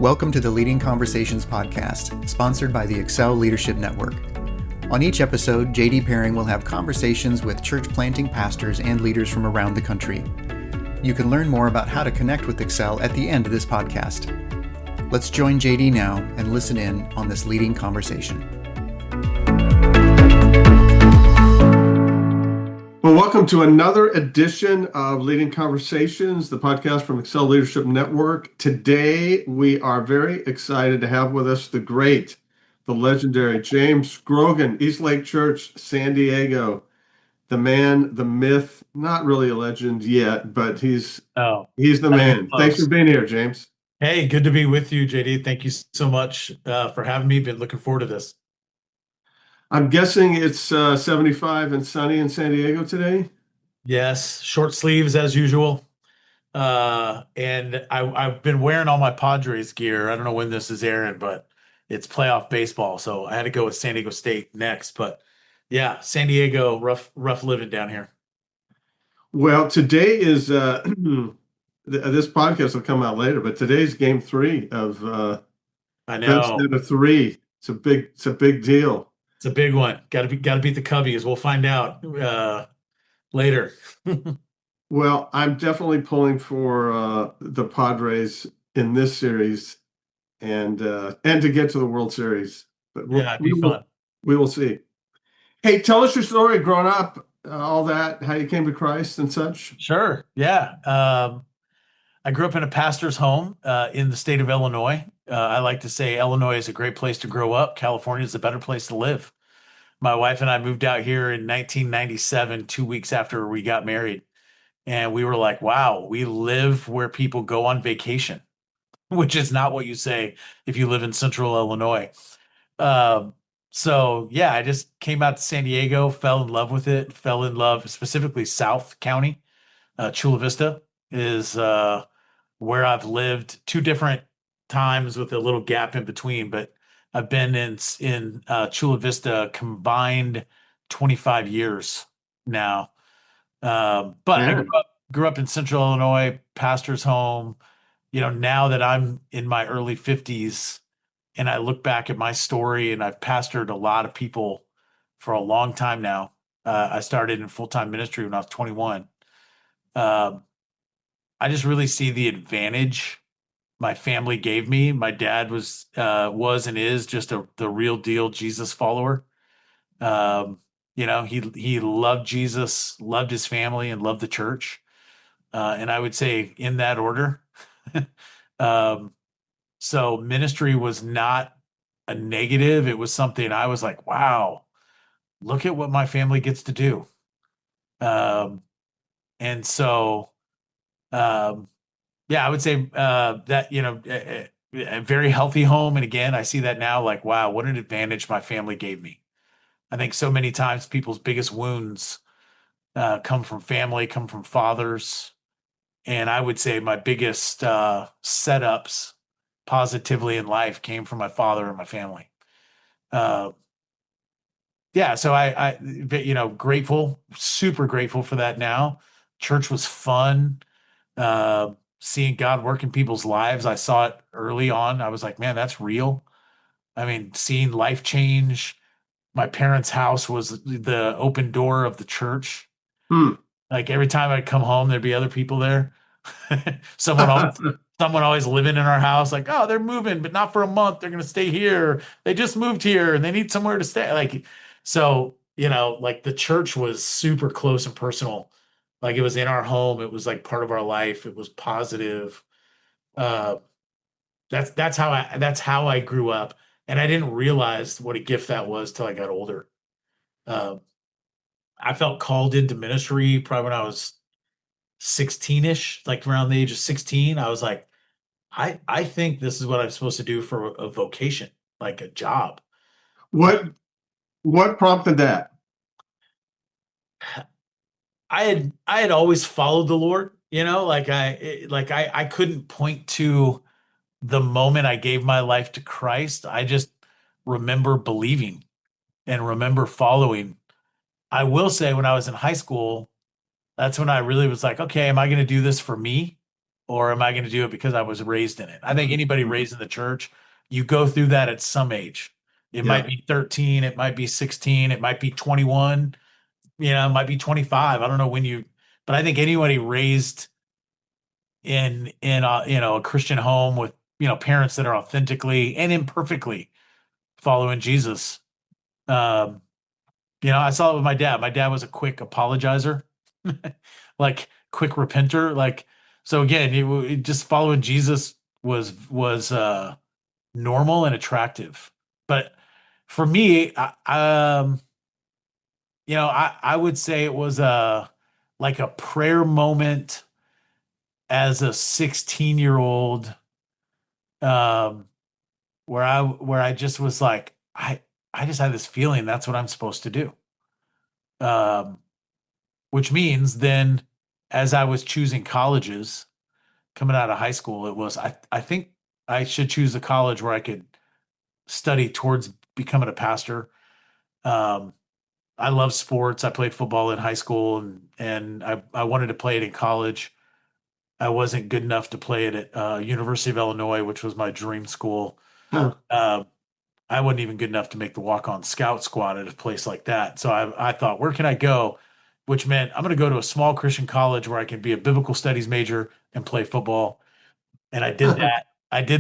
Welcome to the Leading Conversations podcast, sponsored by the Excel Leadership Network. On each episode, J.D. Pairing will have conversations with church planting pastors and leaders from around the country. You can learn more about how to connect with Excel at the end of this podcast. Let's join J.D. now and listen in on this leading conversation. Well, welcome to another edition of Leading Conversations, the podcast from Excel Leadership Network. Today, we are very excited to have with us the great, the legendary James Grogan, EastLake Church, San Diego. The man, the myth, not really a legend yet, but he's the man. Thanks for being here, James. Hey, good to be with you, JD. Thank you so much for having me. Been looking forward to this. I'm guessing it's 75 and sunny in San Diego today? Yes, short sleeves as usual. And I've been wearing all my Padres gear. I don't know when this is airing, but it's playoff baseball, so I had to go with San Diego State next. But yeah, San Diego, rough living down here. Well, today is this podcast will come out later, but today's game 3 of I know best out of 3. It's a big deal. It's a big one. Got to beat the Cubbies. We'll find out later. Well, I'm definitely pulling for the Padres in this series, and to get to the World Series. But it'd be fun. We will see. Hey, tell us your story growing up, all that, how you came to Christ and such. Sure. Yeah. I grew up in a pastor's home in the state of Illinois. I like to say Illinois is a great place to grow up. California is a better place to live. My wife and I moved out here in 1997, 2 weeks after we got married. And we were like, wow, we live where people go on vacation, which is not what you say if you live in central Illinois. So yeah, I just came out to San Diego, fell in love with it, fell in love specifically South County. Chula Vista is where I've lived 2 different times with a little gap in between, but I've been in Chula Vista combined 25 years now. But I grew up in central Illinois, pastor's home. You know, now that I'm in my early 50s and I look back at my story, and I've pastored a lot of people for a long time now. I started in full-time ministry when I was 21. I just really see the advantage my family gave me. My dad was and is just the real deal Jesus follower. You know, he loved Jesus, loved his family, and loved the church. And I would say in that order. So ministry was not a negative. It was something I was like, wow, look at what my family gets to do. And so, yeah, I would say that, you know, a very healthy home. And again, I see that now like, wow, what an advantage my family gave me. I think so many times people's biggest wounds come from family, come from fathers. And I would say my biggest setups positively in life came from my father and my family. Yeah, so I you know, grateful, super grateful for that now. Church was fun. Seeing God work in people's lives. I saw it early on. I was like, man, that's real. I mean, seeing life change. My parents' house was the open door of the church. Like every time I'd come home, there'd be other people there. Someone always living in our house. Like, oh, they're moving, but not for a month. They're going to stay here. They just moved here and they need somewhere to stay. Like, so, you know, like the church was super close and personal. Like it was in our home. It was like part of our life. It was positive. That's how I grew up. And I didn't realize what a gift that was till I got older. I felt called into ministry probably when I was 16-ish, like around the age of 16. I was like, I think this is what I'm supposed to do for a vocation, like a job. What prompted that? I had always followed the Lord, you know, I couldn't point to the moment I gave my life to Christ. I just remember believing and remember following. I will say when I was in high school, that's when I really was like, okay, am I going to do this for me? or am I going to do it because I was raised in it? I think anybody raised in the church, you go through that at some age. It Yeah. might be 13, it might be 16, it might be 21, it might be 25. I don't know but I think anybody raised in a Christian home with, parents that are authentically and imperfectly following Jesus. Um, I saw it with my dad. My dad was a quick apologizer, like quick repenter. Like, so again, just following Jesus was normal and attractive. But for me, I would say it was like a prayer moment as a 16-year-old, um, where I just was like, I just had this feeling that's what I'm supposed to do. Um, which means then as I was choosing colleges coming out of high school, it was I think I should choose a college where I could study towards becoming a pastor. Um, I love sports. I played football in high school and I wanted to play it in college. I wasn't good enough to play it at University of Illinois, which was my dream school. Huh. I wasn't even good enough to make the walk-on scout squad at a place like that. So I thought, where can I go? Which meant I'm going to go to a small Christian college where I can be a biblical studies major and play football. And I did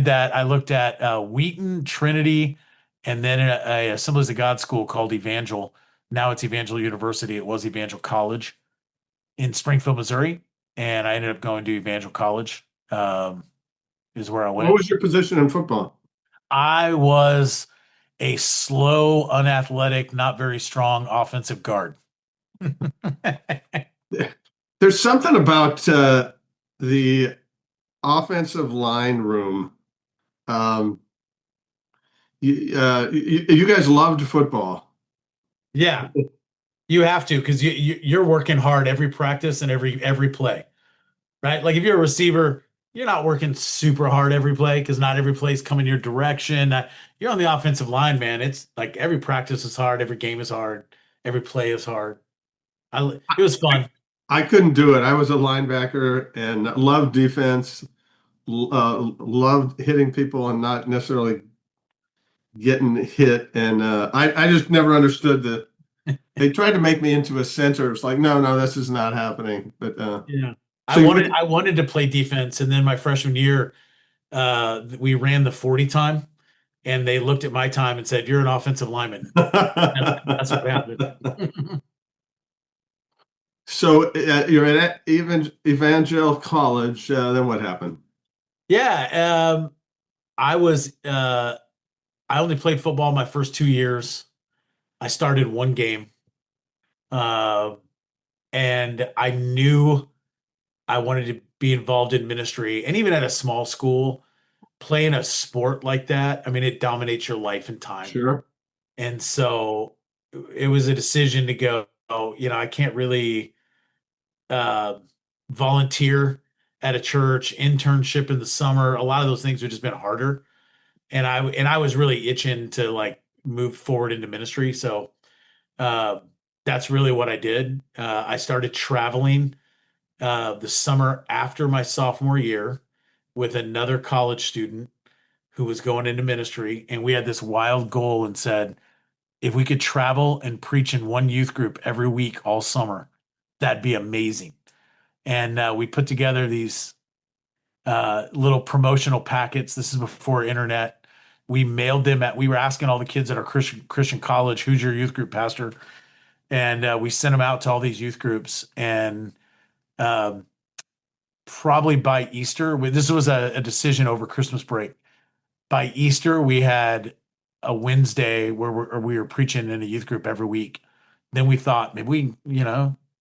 that. I looked at Wheaton, Trinity, and then a Assemblies of God school called Evangel. Now it's Evangel University. It was Evangel College in Springfield, Missouri. And I ended up going to Evangel College, is where I went. What was your position in football? I was a slow, unathletic, not very strong offensive guard. There's something about the offensive line room. Um, you guys loved football. Yeah, you have to because you're working hard every practice and every play, right? Like if you're a receiver, you're not working super hard every play because not every play is coming your direction. You're on the offensive line, man. It's like every practice is hard, every game is hard, every play is hard. It was fun. I couldn't do it. I was a linebacker and loved defense, loved hitting people and not necessarily getting hit. And I just never understood they tried to make me into a center. It's like, no, this is not happening. But Yeah. so I wanted to play defense, and then my freshman year, we ran the 40 time, and they looked at my time and said, "You're an offensive lineman." That's what happened. So you're at Evangel College. Then what happened? Yeah, I was. I only played football my first 2 years. I started one game, uh, and I knew I wanted to be involved in ministry. And even at a small school, playing a sport like that, I mean, it dominates your life and time. Sure. And so it was a decision to go, I can't really uh, volunteer at a church, internship in the summer. A lot of those things have just been harder. And I was really itching to like move forward into ministry. So uh, that's really what I did. I started traveling the summer after my sophomore year with another college student who was going into ministry. And we had this wild goal and said, if we could travel and preach in one youth group every week all summer, that'd be amazing. And we put together these little promotional packets. This is before internet. We mailed them we were asking all the kids at our Christian college, who's your youth group pastor? And we sent them out to all these youth groups. And um, probably by Easter, this was a decision over Christmas break. By Easter, we had a Wednesday where we were preaching in a youth group every week. Then we thought maybe we,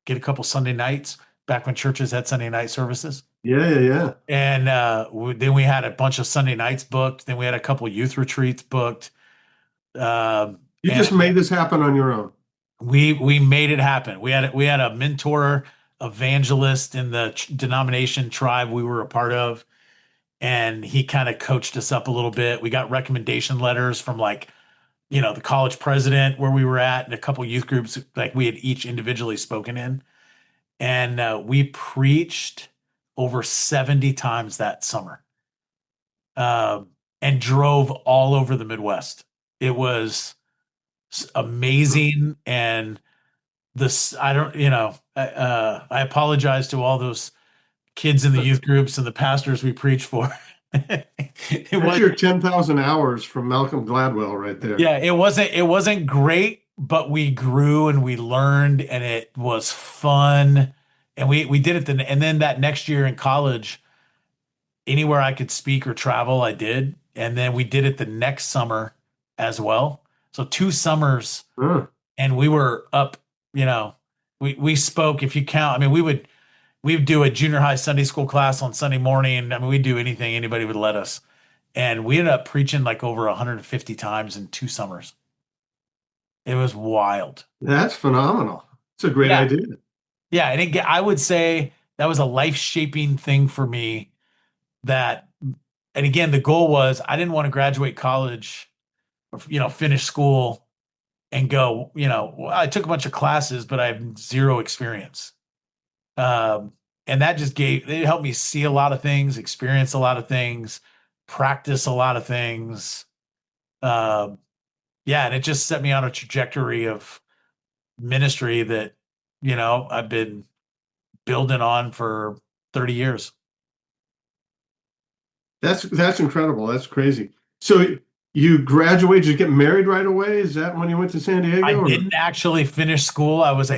get a couple Sunday nights back when churches had Sunday night services. Yeah. And then we had a bunch of Sunday nights booked. Then we had a couple youth retreats booked. You just made this happen on your own. We made it happen. We had a mentor evangelist in the denomination tribe we were a part of, and he kind of coached us up a little bit. We got recommendation letters from the college president where we were at, and a couple youth groups like we had each individually spoken in, and we preached over 70 times that summer, and drove all over the Midwest. It was amazing. And this, I don't, I apologize to all those kids in the youth groups and the pastors we preach for. It That's was, your 10,000 hours from Malcolm Gladwell right there. yeah, it wasn't great, but we grew and we learned, and it was fun. And we did it then. And then that next year in college, anywhere I could speak or travel, I did. And then we did it the next summer as well. So 2 summers, Huh. and we were up, we spoke, if you count. I mean, we'd do a junior high Sunday school class on Sunday morning. I mean, we'd do anything anybody would let us. And we ended up preaching like over 150 times in 2 summers. It was wild. That's phenomenal. It's a great Yeah. idea. Yeah. And I would say that was a life shaping thing for me. And again, the goal was I didn't want to graduate college or, finish school and go, well, I took a bunch of classes, but I have zero experience. And that just it helped me see a lot of things, experience a lot of things, practice a lot of things. Yeah. And it just set me on a trajectory of ministry that, I've been building on for 30 years. That's incredible. That's crazy. So you graduated, you get married right away? Is that when you went to San Diego? I didn't actually finish school. I was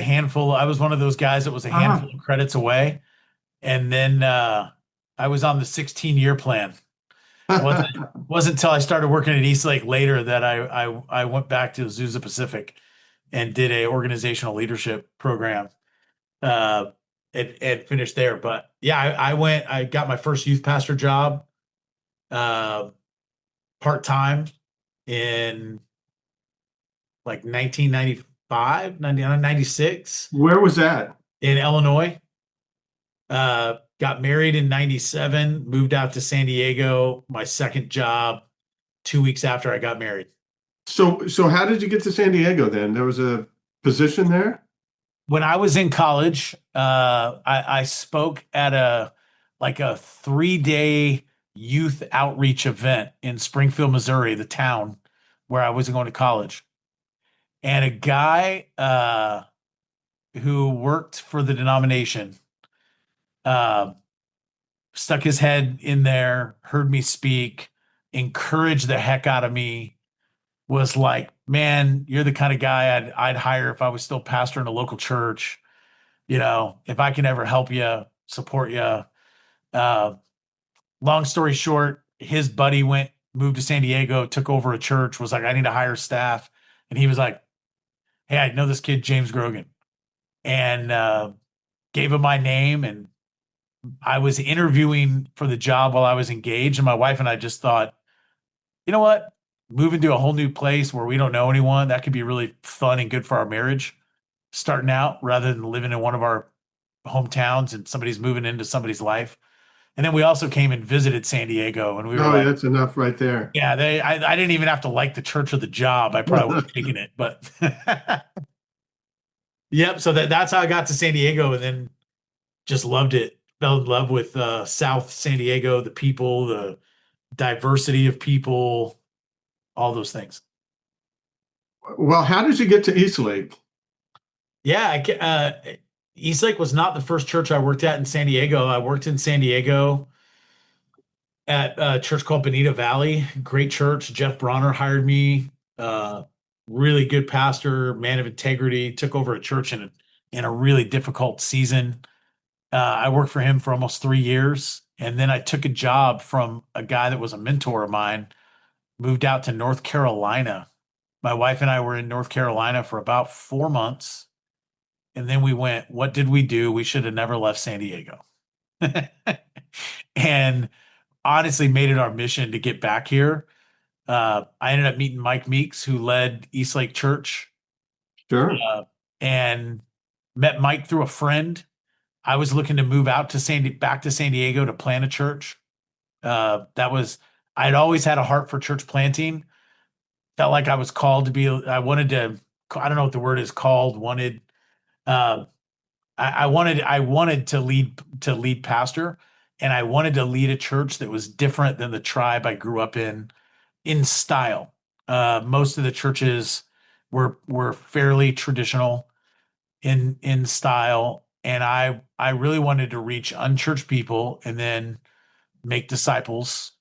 one of those guys that was a handful of credits away. And then I was on the 16-year plan. Wasn't until I started working at EastLake later that I went back to Azusa Pacific and did a organizational leadership program, and finished there. But yeah, I got my first youth pastor job, part-time in like 1995, 96 Where was that? in Illinois. Got married in 97, moved out to San Diego, my second job 2 weeks after I got married. So how did you get to San Diego then? There was a position there? When I was in college, I spoke at a 3-day youth outreach event in Springfield, Missouri, the town where I was going to college. And a guy who worked for the denomination stuck his head in there, heard me speak, encouraged the heck out of me, was like, man, you're the kind of guy I'd hire if I was still pastoring a local church. If I can ever help you, support you. Long story short, his buddy moved to San Diego, took over a church, was like, I need to hire staff. And he was like, hey, I know this kid, James Grogan, and gave him my name. And I was interviewing for the job while I was engaged. And my wife and I just thought, you know what? Moving to a whole new place where we don't know anyone, that could be really fun and good for our marriage starting out, rather than living in one of our hometowns and somebody's moving into somebody's life. And then we also came and visited San Diego, and we were that's enough right there. yeah, I didn't even have to like the church or the job. I probably would have taken it, but yep. So that's how I got to San Diego, and then just loved it. Fell in love with South San Diego, the people, the diversity of people, all those things. Well, how did you get to Eastlake? Yeah, Eastlake was not the first church I worked at in San Diego. I worked in San Diego at a church called Bonita Valley. Great church. Jeff Bronner hired me. Really good pastor, man of integrity. Took over a church in a really difficult season. I worked for him for almost 3 years, and then I took a job from a guy that was a mentor of mine. Moved out to North Carolina. My wife and I were in North Carolina for about 4 months. And then we went, what did we do? We should have never left San Diego. And honestly made it our mission to get back here. I ended up meeting Mike Meeks, who led EastLake Church. Sure. And met Mike through a friend. I was looking to move out to back to San Diego to plant a church. I'd always had a heart for church planting. Felt like I was called to be, I don't know what the word is called, wanted, I wanted to lead pastor, and I wanted to lead a church that was different than the tribe I grew up in style. Most of the churches were fairly traditional in style, and I really wanted to reach unchurched people and then make disciples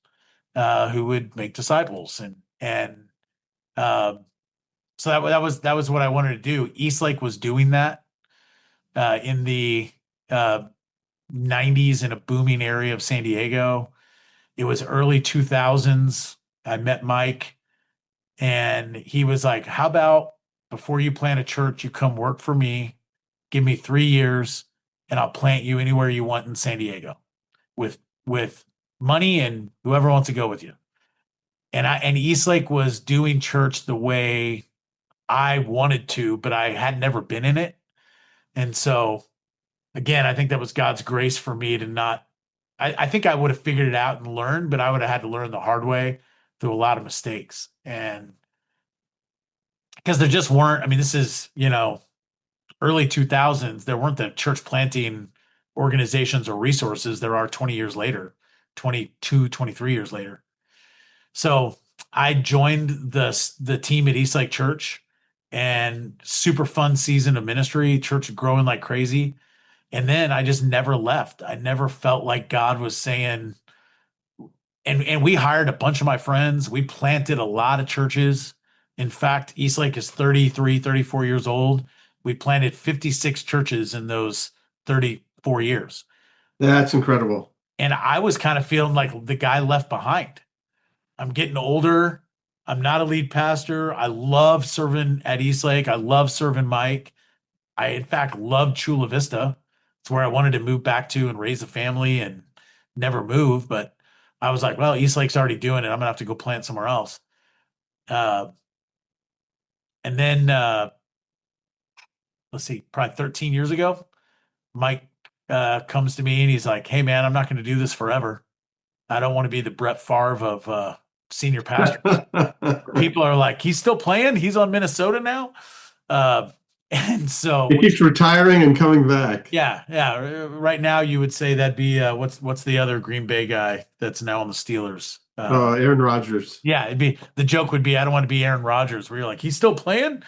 who would make disciples, and uh, so that was what I wanted to do. Eastlake was doing that in the uh, 90s in a booming area of San Diego. It was early 2000s. I met Mike, and he was like, "How about before you plant a church, you come work for me, give me 3 years, and I'll plant you anywhere you want in San Diego with money and whoever wants to go with you." And Eastlake was doing church the way I wanted to, but I had never been in it. And so again, I think that was God's grace for me to not. I think I would have figured it out and learned, but I would have had to learn the hard way through a lot of mistakes. And because there just weren't, I mean, this is, early 2000s, there weren't the church planting organizations or resources there are 20 years later, 22, 23 years later. So I joined the team at EastLake Church, and super fun season of ministry, church growing like crazy. And then I just never left. I never felt like God was saying, and we hired a bunch of my friends. We planted a lot of churches. In fact, Eastlake is 33, 34 years old. We planted 56 churches in those 34 years. That's incredible. And I was kind of feeling like the guy left behind. I'm getting older. I'm not a lead pastor. I love serving at Eastlake. I love serving Mike. I, in fact, love Chula Vista. It's where I wanted to move back to and raise a family and never move. But I was like, well, Eastlake's already doing it. I'm gonna have to go plant somewhere else. Uh, and then let's see, probably 13 years ago, Mike comes to me and he's like, "Hey, man, I'm not going to do this forever. I don't want to be the Brett Favre of senior pastor." People are like, "He's still playing. He's on Minnesota now." And so He keeps retiring and coming back. yeah. Right now, you would say that'd be what's the other Green Bay guy that's now on the Steelers? Aaron Rodgers. Yeah, the joke would be, I don't want to be Aaron Rodgers, where you're like, he's still playing.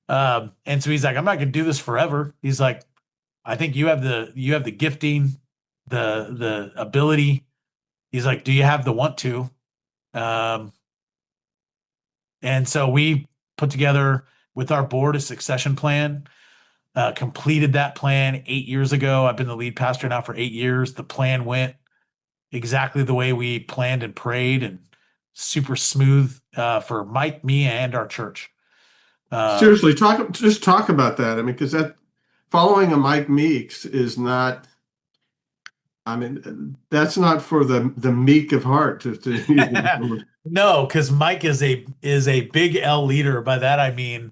And so he's like, I'm not going to do this forever. He's like, I think you have the gifting, the ability. He's like, do you have the want to? And so we put together with our board a succession plan, completed that plan 8 years ago. I've been the lead pastor now for 8 years. The plan went exactly the way we planned and prayed, and super smooth for Mike, me, and our church. Seriously, talk about that. I mean, because that following a Mike Meeks is not. I mean, that's not for the meek of heart. No, because Mike is a big L leader. By that I mean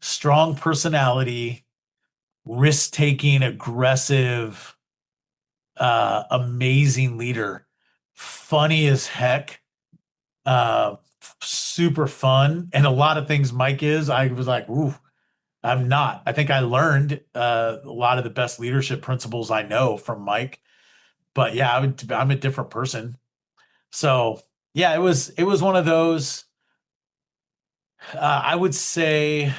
strong personality, risk-taking, aggressive, amazing leader, funny as heck, super fun, and a lot of things Mike is. I was like, ooh, I'm not. I think I learned a lot of the best leadership principles I know from Mike. But yeah, I'm a different person. So yeah, it was one of those. I would say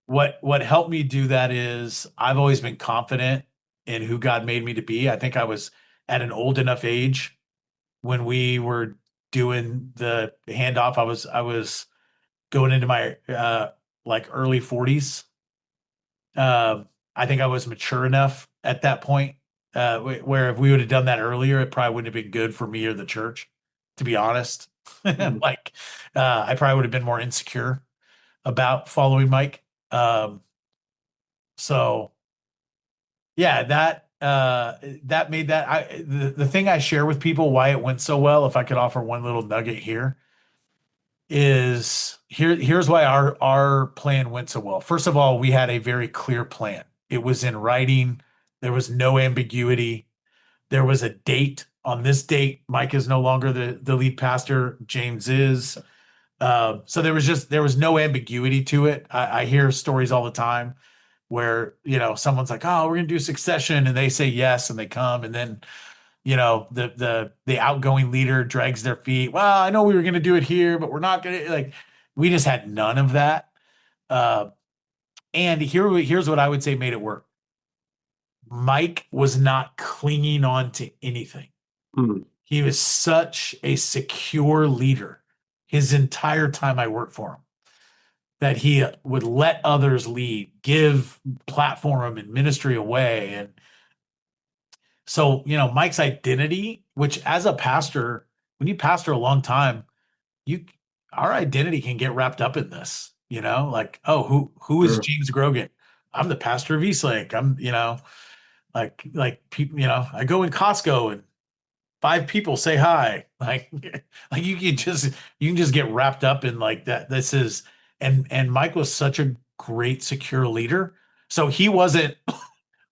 what helped me do that is I've always been confident in who God made me to be. I think I was at an old enough age when we were doing the handoff. I was going into my like early 40s. I think I was mature enough at that point where if we would have done that earlier, it probably wouldn't have been good for me or the church, to be honest. Like, I probably would have been more insecure about following Mike. So yeah, that made that the thing I share with people why it went so well, if I could offer one little nugget here, is here's why our plan went so well. First of all, we had a very clear plan. It was in writing. There was no ambiguity. There was a date. On this date, Mike is no longer the lead pastor. James is. So there was no ambiguity to it. I hear stories all the time. where, someone's like, oh, we're going to do succession, and they say yes, and they come, and then, the outgoing leader drags their feet. Well, I know we were going to do it here, but we're not going to, like, we just had none of that. And here's what I would say made it work. Mike was not clinging on to anything. Mm. He was such a secure leader his entire time I worked for him that he would let others lead, give platform and ministry away. And so, Mike's identity, which as a pastor, when you pastor a long time, our identity can get wrapped up in this, like, oh, who is Sure. James Grogan? I'm the pastor of Eastlake. I'm, like people, I go in Costco and 5 people say hi. Like, like you can just get wrapped up in like that. This is, and Mike was such a great, secure leader. So he wasn't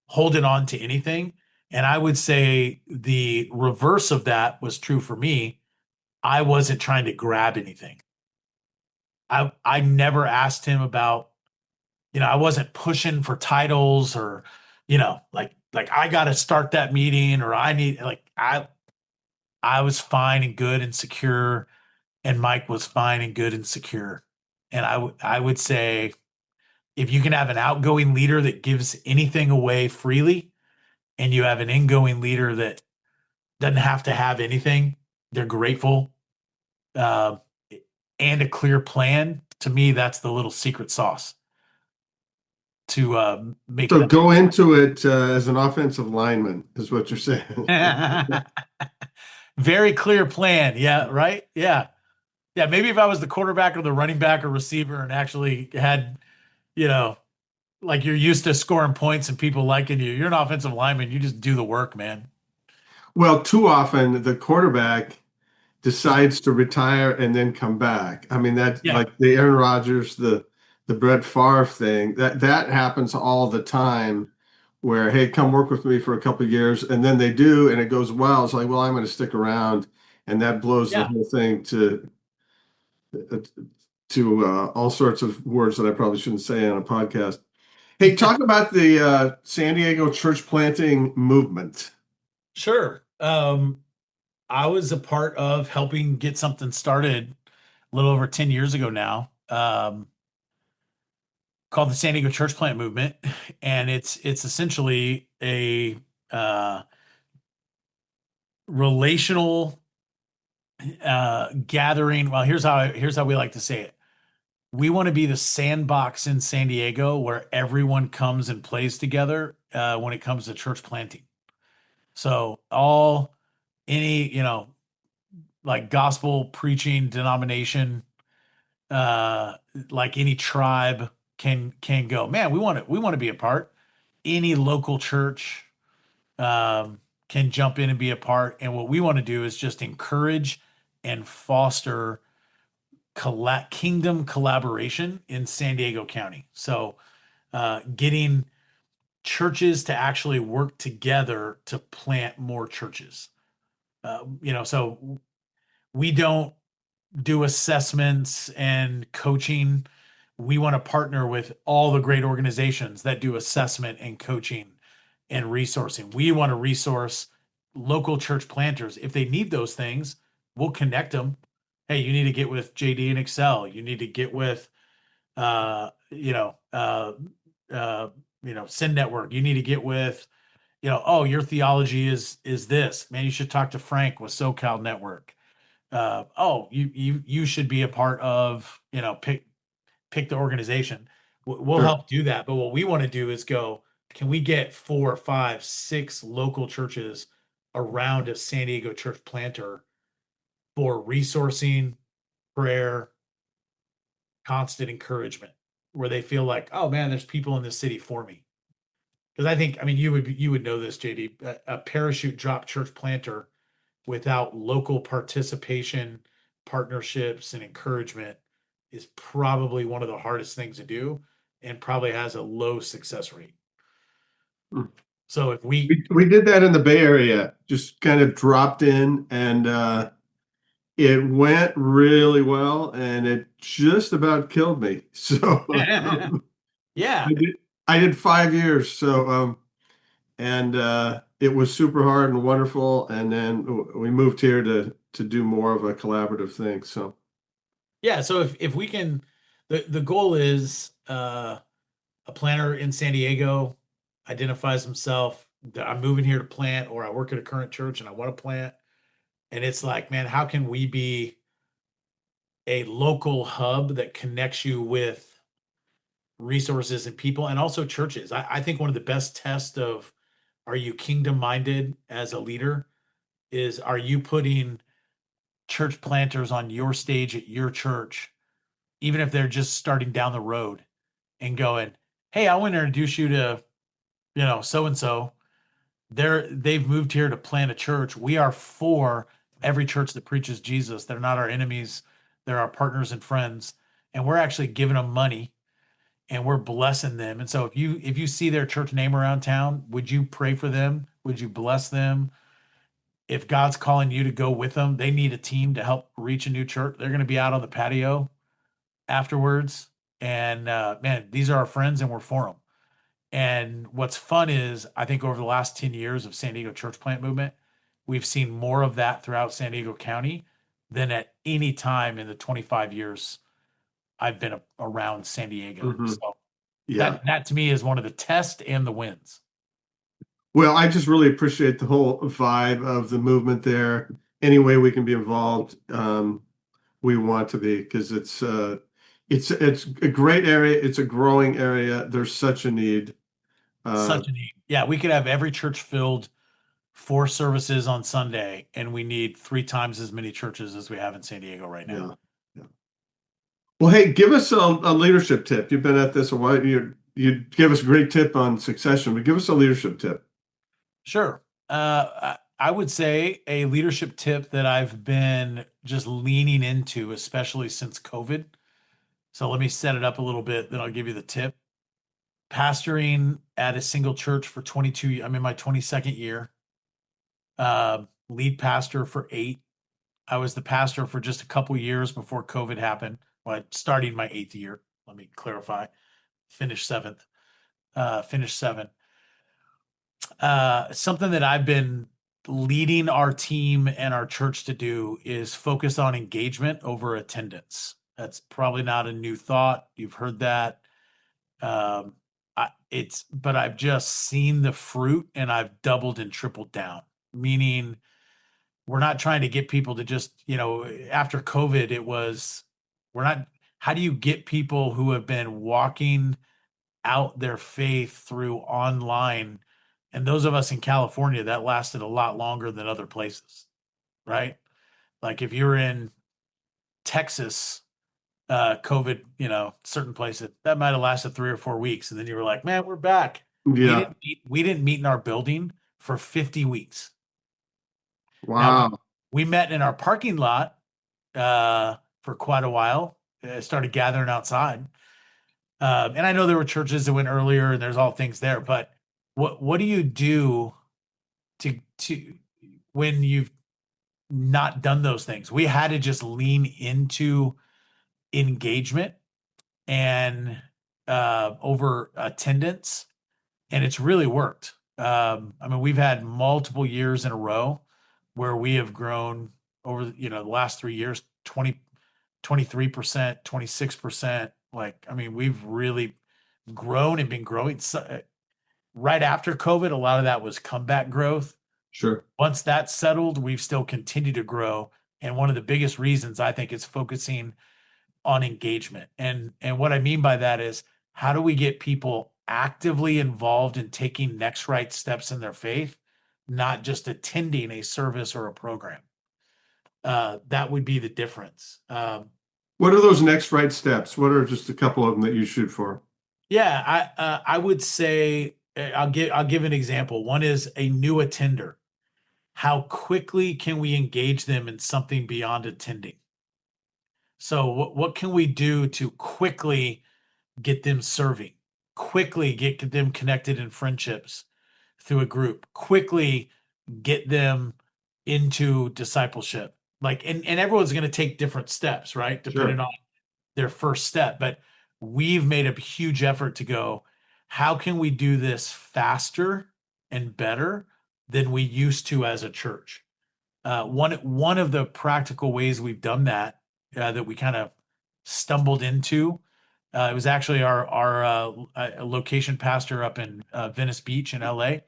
holding on to anything. And I would say the reverse of that was true for me. I wasn't trying to grab anything. I never asked him about, I wasn't pushing for titles or, like I got to start that meeting or I need, like, I was fine and good and secure, and Mike was fine and good and secure. And I would say if you can have an outgoing leader that gives anything away freely, and you have an ingoing leader that doesn't have to have anything, they're grateful, uh, and a clear plan. To me, that's the little secret sauce to make So that. go into it as an offensive lineman, is what you're saying. Very clear plan. Yeah, right. Yeah. Yeah, maybe if I was the quarterback or the running back or receiver and actually had, you know, like you're used to scoring points and people liking you. You're an offensive lineman. You just do the work, man. Well, too often the quarterback decides to retire and then come back. I mean, that Yeah. like the Aaron Rodgers, the Brett Favre thing, that happens all the time where, hey, come work with me for a couple of years, and then they do, and it goes well. It's like, well, I'm going to stick around, and that blows the Yeah. whole thing to all sorts of words that I probably shouldn't say on a podcast. Hey, talk about the San Diego church planting movement. Sure. I was a part of helping get something started a little over 10 years ago now, called the San Diego Church Plant Movement. And it's essentially a relational gathering. Well, here's how we like to say it. We want to be the sandbox in San Diego where everyone comes and plays together when it comes to church planting. So any, like gospel preaching denomination, like any tribe can go, man, we want to be a part. Any local church can jump in and be a part. And what we want to do is just encourage and foster kingdom collaboration in San Diego County. So getting churches to actually work together to plant more churches. So we don't do assessments and coaching. We want to partner with all the great organizations that do assessment and coaching and resourcing. We want to resource local church planters. If they need those things, we'll connect them. Hey, you need to get with JD and Excel. You need to get with, Send Network. You need to get with, oh, your theology is this. Man, you should talk to Frank with SoCal Network. You should be a part of, pick the organization. We'll Sure. help do that. But what we want to do is go, can we get 4, 5, 6 local churches around a San Diego church planter for resourcing, prayer, constant encouragement, where they feel like, oh man, there's people in this city for me. Because I think, I mean, you would know this, JD, a parachute drop church planter without local participation, partnerships, and encouragement is probably one of the hardest things to do and probably has a low success rate. Hmm. So if We did that in the Bay Area, just kind of dropped in, and it went really well, and it just about killed me. So yeah, I I did 5 years. So, and it was super hard and wonderful. And then we moved here to do more of a collaborative thing. So, Yeah, so if we can, the goal is a planner in San Diego identifies himself that I'm moving here to plant, or I work at a current church and I want to plant. And it's like, man, how can we be a local hub that connects you with resources and people and also churches? I think one of the best tests of are you kingdom minded as a leader is, are you putting church planters on your stage at your church, even if they're just starting down the road, and going, hey, I want to introduce you to, so and so. They've moved here to plant a church. We are for every church that preaches Jesus. They're not our enemies. They're our partners and friends. And we're actually giving them money and we're blessing them. And so if you see their church name around town, would you pray for them? Would you bless them? If God's calling you to go with them, they need a team to help reach a new church. They're going to be out on the patio afterwards. And man, these are our friends and we're for them. And what's fun is, I think over the last 10 years of San Diego church plant movement, we've seen more of that throughout San Diego County than at any time in the 25 years I've been around San Diego. mhm, So yeah. that to me is one of the tests and the wins. Well, I just really appreciate the whole vibe of the movement there. Any way we can be involved, we want to be, because it's a great area. It's a growing area. There's such a need. Uh, Such a need. Yeah, we could have every church filled 4 services on Sunday, and we need 3 times as many churches as we have in San Diego right now. yeah, yeah. Well, hey, give us a leadership tip. You've been at this a while. You give us a great tip on succession, but give us a leadership tip. Sure. I would say a leadership tip that I've been just leaning into, especially since COVID. So let me set it up a little bit, then I'll give you the tip. Pastoring at a single church for 22, I'm in my 22nd year. Lead pastor for 8. I was the pastor for just a couple years before COVID happened. Well, starting my 8th year. Let me clarify. Finished 7th. Finished 7. Something that I've been leading our team and our church to do is focus on engagement over attendance. That's probably not a new thought. You've heard that. But I've just seen the fruit and I've doubled and tripled down, meaning we're not trying to get people to just, after COVID, how do you get people who have been walking out their faith through online? And those of us in California, that lasted a lot longer than other places, right? Like if you're in Texas, COVID, certain places that might have lasted 3 or 4 weeks, and then you were like, "Man, we're back." We Yeah. didn't meet, we didn't meet in our building for 50 weeks. Now Wow. we met in our parking lot for quite a while. Started gathering outside, and I know there were churches that went earlier, and there's all things there. But what do you do to when you've not done those things? We had to just lean into engagement and over attendance, and it's really worked. I mean, we've had multiple years in a row where we have grown over, the last 3 years, 23%, 26%. Like, I mean, we've really grown and been growing. Right after COVID, a lot of that was comeback growth. Sure. Once that's settled, we've still continued to grow. And one of the biggest reasons I think is focusing on engagement. And what I mean by that is, how do we get people actively involved in taking next right steps in their faith, not just attending a service or a program? That would be the difference. What are those next right steps? What are just a couple of them that you shoot for? Yeah, I would say I'll give an example. One is a new attender. How quickly can we engage them in something beyond attending? So what can we do to quickly get them serving, quickly get them connected in friendships through a group, quickly get them into discipleship? Like, and everyone's going to take different steps, right? Sure. Depending on their first step. But we've made a huge effort to go, how can we do this faster and better than we used to as a church? One of the practical ways we've done that, that we kind of stumbled into, it was actually our location pastor up in Venice Beach in LA.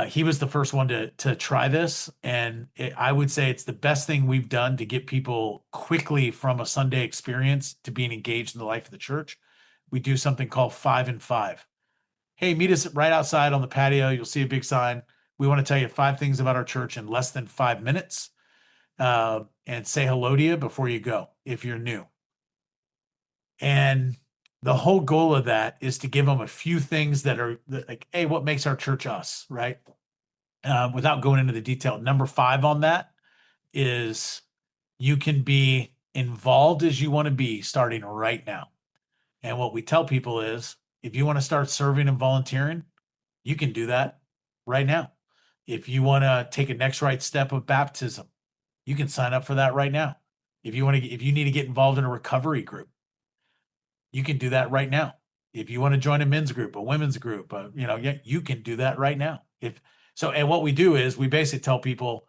He was the first one to try this, and I would say it's the best thing we've done to get people quickly from a Sunday experience to being engaged in the life of the church. We do something called 5 and 5. Hey, meet us right outside on the patio. You'll see a big sign. We want to tell you 5 things about our church in less than 5 minutes, and say hello to you before you go if you're new. And the whole goal of that is to give them a few things that are like, hey, what makes our church us, right? Without going into the detail, number 5 on that is you can be involved as you want to be starting right now. And what we tell people is, if you want to start serving and volunteering, you can do that right now. If you want to take a next right step of baptism, you can sign up for that right now. If you need to get involved in a recovery group, you can do that right now. If you want to join a men's group, a women's group, you can do that right now. And what we do is we basically tell people,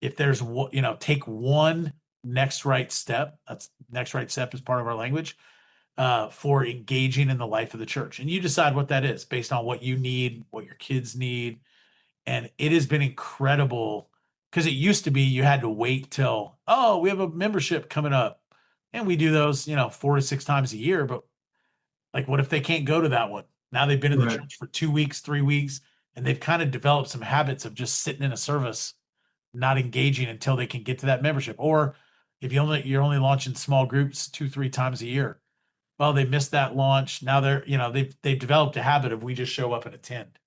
if there's, take one next right step. That's next right step is part of our language, for engaging in the life of the church. And you decide what that is based on what you need, what your kids need. And it has been incredible, because it used to be you had to wait till, oh, we have a membership coming up. And we do those, 4 to 6 times a year. But like, what if they can't go to that one? Now they've been in the Right. church for 2 weeks, 3 weeks, and they've kind of developed some habits of just sitting in a service, not engaging until they can get to that membership. Or if you're only launching small groups 2, 3 times a year, well, they missed that launch. Now they've developed a habit of, we just show up and attend.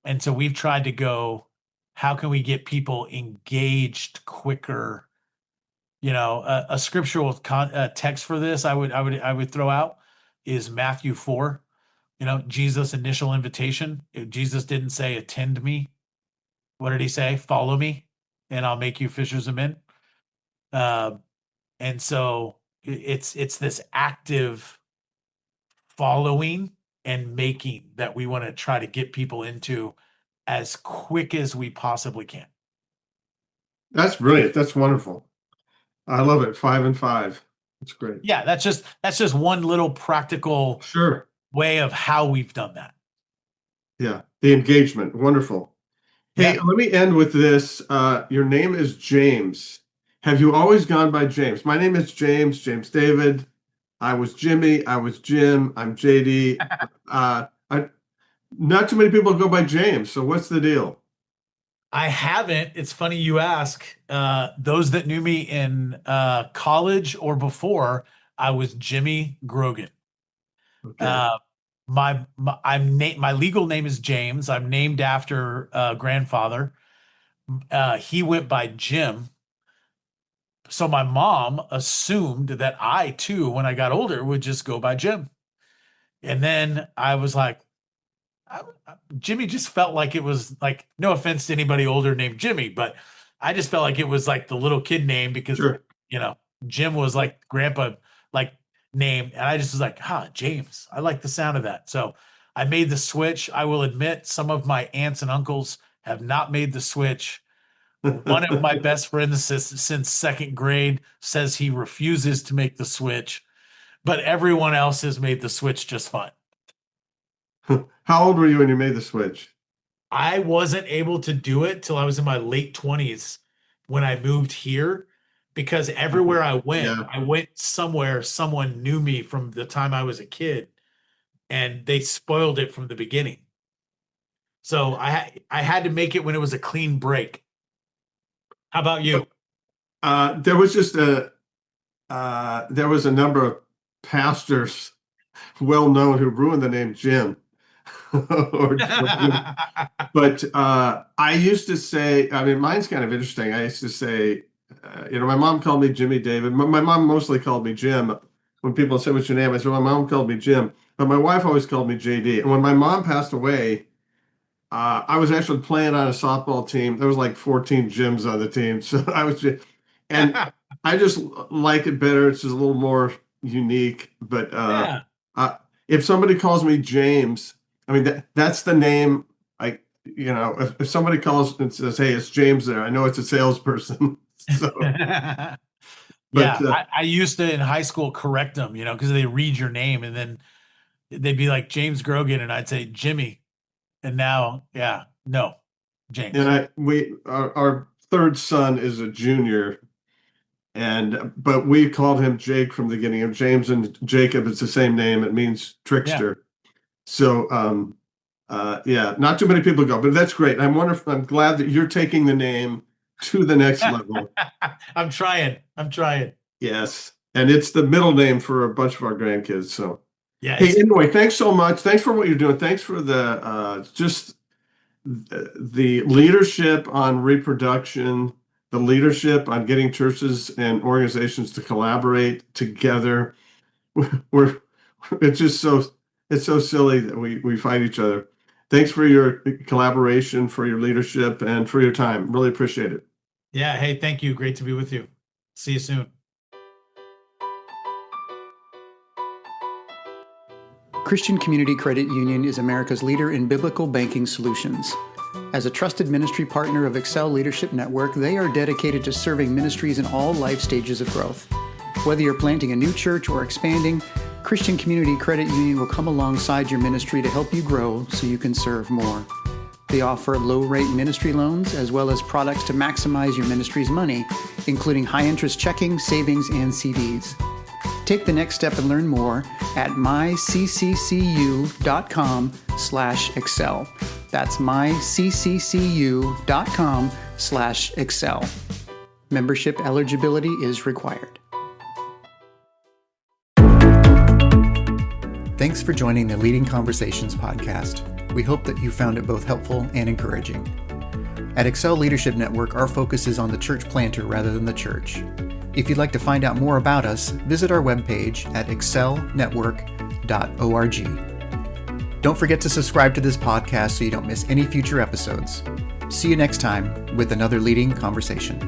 And so we've tried to go, how can we get people engaged quicker? A scriptural text for this I would throw out is Matthew 4. Jesus' initial invitation. If Jesus didn't say, attend me, what did he say? Follow me, and I'll make you fishers of men. And so it's this active following and making that we want to try to get people into as quick as we possibly can. That's brilliant. That's wonderful. I love it. 5 and 5. That's great. Yeah, that's just one little practical Sure. way of how we've done that. Yeah. The engagement. Wonderful. Hey, Yeah. let me end with this. Your name is James. Have you always gone by James? My name is James David. I was Jimmy. I was Jim. I'm JD. Not too many people go by James. So what's the deal? I haven't. It's funny you ask. Those that knew me in college or before, I was Jimmy Grogan. Okay. My legal name is James. I'm named after grandfather. He went by Jim. So my mom assumed that I too, when I got older, would just go by Jim. And then I was like, Jimmy just felt like it was like, no offense to anybody older named Jimmy, but I just felt like it was like the little kid name, because, Sure. Jim was like grandpa, like, name. And I just was like, James, I like the sound of that. So I made the switch. I will admit, some of my aunts and uncles have not made the switch. One of my best friends since second grade says he refuses to make the switch, but everyone else has made the switch just fine. How old were you when you made the switch? I wasn't able to do it till I was in my late 20s when I moved here, because everywhere I went somewhere, someone knew me from the time I was a kid, and they spoiled it from the beginning. So I had to make it when it was a clean break. How about you? There was just there was a number of pastors well known who ruined the name Jim. But I used to say, I mean, mine's kind of interesting. I used to say, my mom called me Jimmy David. My mom mostly called me Jim. When people say, what's your name? I said, well, my mom called me Jim. But my wife always called me JD. And when my mom passed away, I was actually playing on a softball team. There was like 14 Jims on the team. So and I just like it better. It's just a little more unique. But Yeah. if somebody calls me James, I mean, that's the name. If somebody calls and says, "Hey, it's James," there, I know it's a salesperson. So, but I used to in high school correct them, because they read your name and then they'd be like James Grogan, and I'd say Jimmy, and now, no, James. and our third son is a junior, but we called him Jake from the beginning. Of James and Jacob, it's the same name. It means trickster. So, not too many people go, but that's great. I'm glad that you're taking the name to the next level. I'm trying. Yes. And it's the middle name for a bunch of our grandkids. So, yeah. Hey, anyway, thanks so much. Thanks for what you're doing. Thanks for the leadership on reproduction, the leadership on getting churches and organizations to collaborate together. It's so silly that we fight each other. Thanks for your collaboration, for your leadership, and for your time. Really appreciate it. Yeah. Hey, thank you. Great to be with you. See you soon. Christian Community Credit Union is America's leader in biblical banking solutions. As a trusted ministry partner of Excel Leadership Network, they are dedicated to serving ministries in all life stages of growth. Whether you're planting a new church or expanding, Christian Community Credit Union will come alongside your ministry to help you grow so you can serve more. They offer low-rate ministry loans as well as products to maximize your ministry's money, including high-interest checking, savings, and CDs. Take the next step and learn more at mycccu.com/excel. That's mycccu.com/excel. Membership eligibility is required. Thanks for joining the Leading Conversations podcast. We hope that you found it both helpful and encouraging. At Excel Leadership Network, our focus is on the church planter rather than the church. If you'd like to find out more about us, visit our webpage at excelnetwork.org. Don't forget to subscribe to this podcast so you don't miss any future episodes. See you next time with another Leading Conversation.